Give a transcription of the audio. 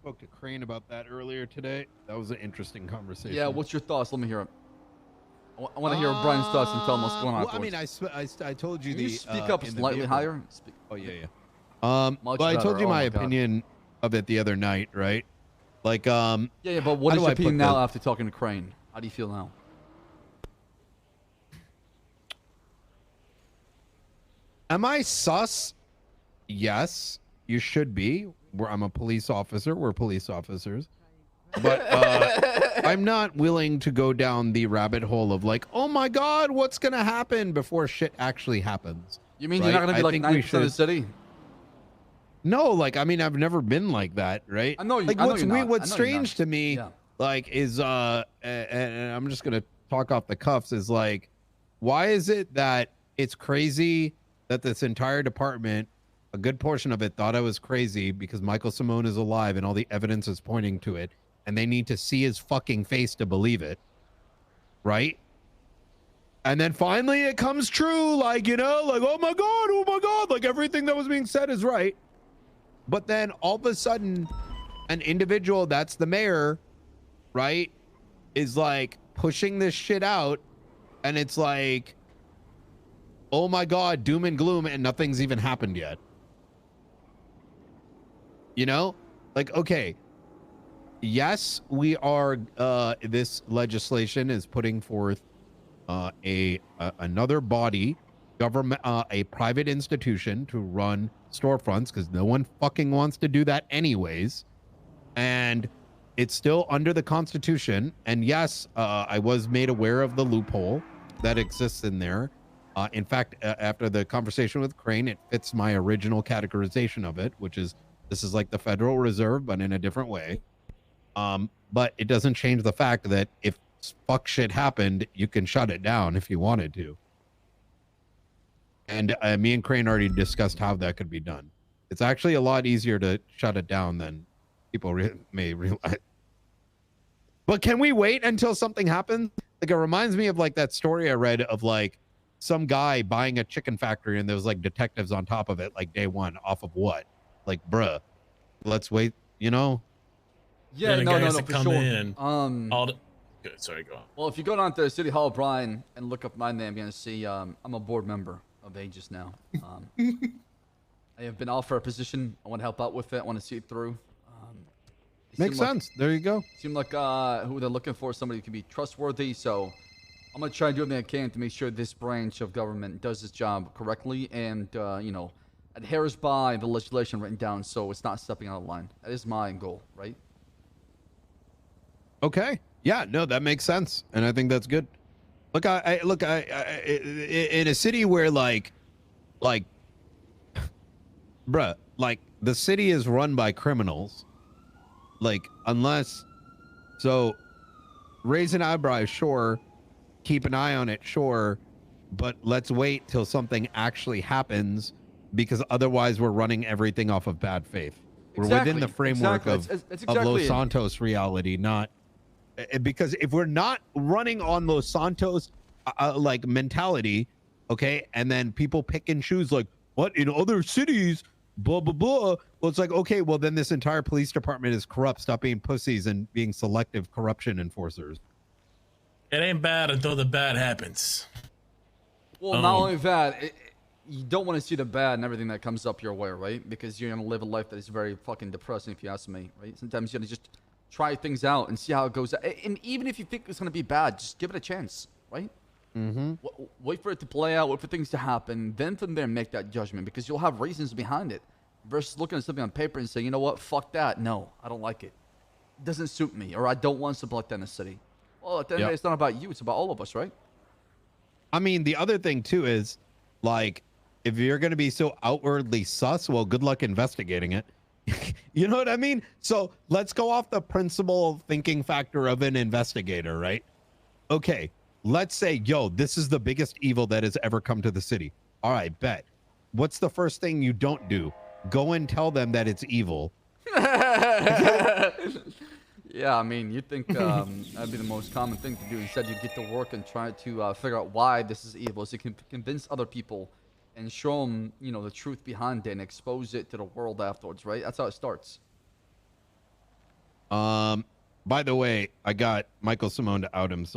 spoke to Crane about that earlier today. That was an interesting conversation. Yeah, what's your thoughts? Let me hear it. I want to hear Brian's thoughts and tell him what's going on. Well, I mean, I told you Can you the. speak up slightly higher? Oh yeah. Well, I told you my opinion of it the other night, right? Like, Yeah, but what is your opinion now after talking to Crane? How do you feel now? Am I sus? Yes, you should be. I'm a police officer. We're police officers. But I'm not willing to go down the rabbit hole of like, oh my God, what's going to happen before shit actually happens. You mean you're not going to be like 90% of the city? No, like, I mean, I've never been like that, right? I know you. Like, what's strange to me, yeah. like, is, and I'm just going to talk off the cuffs, is like, why is it that it's crazy that this entire department, a good portion of it, thought I was crazy because Michael Simone is alive and all the evidence is pointing to it, and they need to see his fucking face to believe it, right? And then finally it comes true, like, you know, like, oh my God, like everything that was being said is right. But then all of a sudden, an individual that's the mayor, right, is like pushing this shit out, and it's like, oh my God, doom and gloom, and nothing's even happened yet. You know, like, okay, yes, we are, this legislation is putting forth another body, government, a private institution to run storefronts, because no one fucking wants to do that anyways. And it's still under the Constitution. And yes, I was made aware of the loophole that exists in there. In fact, after the conversation with Crane, it fits my original categorization of it, which is, this is like the Federal Reserve, but in a different way. But it doesn't change the fact that if fuck shit happened, you can shut it down if you wanted to. And me and Crane already discussed how that could be done. It's actually a lot easier to shut it down than people may realize. But can we wait until something happens? Like, it reminds me of like that story I read of like some guy buying a chicken factory and there was like detectives on top of it, like day one, off of what? Like, bruh, let's wait, you know? Yeah, no, for sure. In and good, sorry, go on. Well, if you go down to City Hall, Brian, and look up my name, you're gonna see I'm a board member of Aegis now. I have been offered a position. I want to help out with it. I want to see it through. Makes sense. There you go. Seem like who they're looking for, somebody who can be trustworthy. So I'm gonna try and do everything I can to make sure this branch of government does its job correctly and you know, adheres by the legislation written down, so it's not stepping out of line. That is my goal, right? Okay. Yeah, no, that makes sense, and I think that's good. Look, I in a city where like, bruh, like the city is run by criminals. Like, unless, so, raise an eyebrow, sure, keep an eye on it, sure, but let's wait till something actually happens, because otherwise we're running everything off of bad faith. We're within the framework of Los Santos reality, not, because if we're not running on Los Santos like mentality, okay, and then people pick and choose like, what, in other cities, blah blah blah, well, it's like, okay, well then this entire police department is corrupt. Stop being pussies and being selective corruption enforcers. It ain't bad until the bad happens. Well, not only that, you don't want to see the bad and everything that comes up your way, right? Because you're gonna live a life that is very fucking depressing, if you ask me, right? Sometimes you gotta just try things out and see how it goes. And even if you think it's gonna be bad, just give it a chance, right? Mm-hmm. Wait for it to play out, wait for things to happen, then from there make that judgment, because you'll have reasons behind it. Versus looking at something on paper and saying, you know what, fuck that. No, I don't like it. It doesn't suit me, or I don't want something like that in the city. Well, at the end of the day, it's not about you, it's about all of us, right? I mean, the other thing too is, like, if you're going to be so outwardly sus, well, good luck investigating it. You know what I mean? So let's go off the principle thinking factor of an investigator, right? Okay, let's say, yo, this is the biggest evil that has ever come to the city. All right, bet. What's the first thing you don't do? Go and tell them that it's evil. Yeah, I mean, you'd think that'd be the most common thing to do. Instead, you'd get to work and try to figure out why this is evil, so you can convince other people and show them, you know, the truth behind it and expose it to the world afterwards, right? That's how it starts. By the way, I got Michael Simone to out himself.